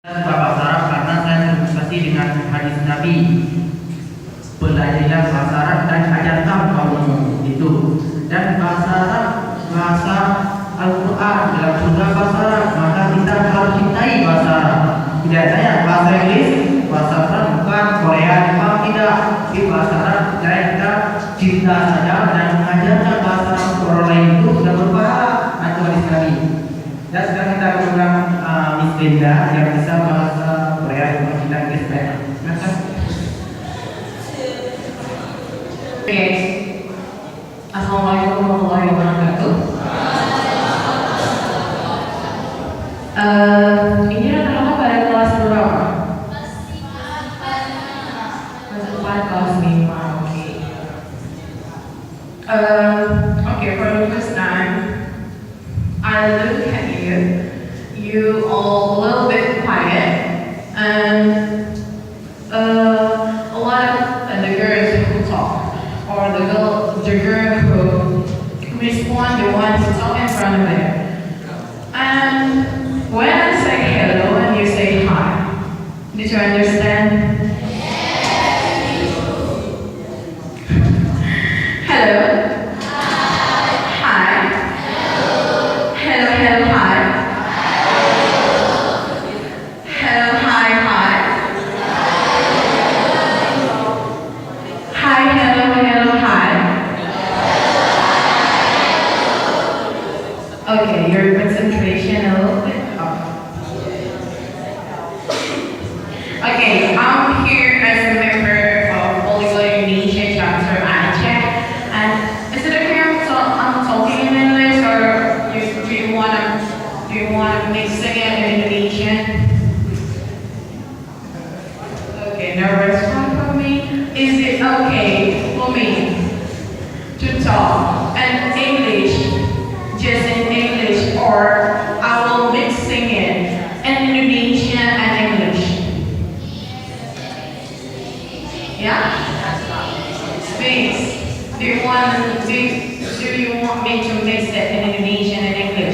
Suka bahasa Arab karena saya terinspirasi dengan hadis Nabi. Belajarlah bahasa Arab dan ajarkan kaummu itu. Dan bahasa Arab, bahasa Al-Quran dalam surga bahasa Arab, maka kita harus cintai bahasa Arab. Tidak saya bahasa Inggris, bahasa Arab bukan Korea, Jepang tidak. Di bahasa Arab kita cinta saja dan mengajarkan bahasa Arab orang lain itu sudah berpahala. Itu hadis Nabi. Dan sekarang kita ulang Miss Linda yang bisa bahasa Korea, Jepang, Cina, Inggris, silakan. Oke. Assalamualaikum warahmatullahi wabarakatuh. Ini rata-rata pada kelas berapa? Kelas 4, kelas 5. Oke. Okay, for the first time, I look at you. You all a little bit quiet, and a lot of the girls who talk, or the girl who respond the ones who talk in front of them. And when I say hello and you say hi, did you understand? Hello. Hi. Hello, hello, hi. Hello, hi, hi. Hi, hello, hello, hi. Okay, your concentration a little bit up. Okay, I'm here as a member of Polyglot Indonesia chapter Aceh, and is it okay I'm talking in English, or do you wanna mix it in Indonesian? Okay, no response from me. Is it okay for me to talk in English, just in English, or I will mix sing it in Indonesian and English? Yeah? Mix. Do you want me to mix it in Indonesian and English?